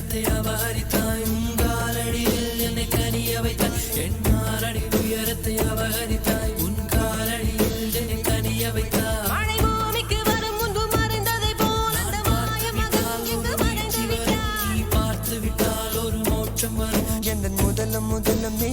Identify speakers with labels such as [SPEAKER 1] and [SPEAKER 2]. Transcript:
[SPEAKER 1] உயரத்தை அபகரித்தாய் உன் காலடியில் என்னை கனிய வைத்தாய் என் மாரடி உயரத்தை அபகரித்தாய் உன் காலடியில் என்னை கனிய வைத்தாய்
[SPEAKER 2] மழை பூமிக்கு வரும் முன்பு மறைந்ததை போல் அந்த மாய மகன் எங்கு மறைந்து விட்டான்
[SPEAKER 1] நீ பார்த்து விட்டால் ஒரு மோட்சம் வரும்
[SPEAKER 3] எந்த முதலம் நீ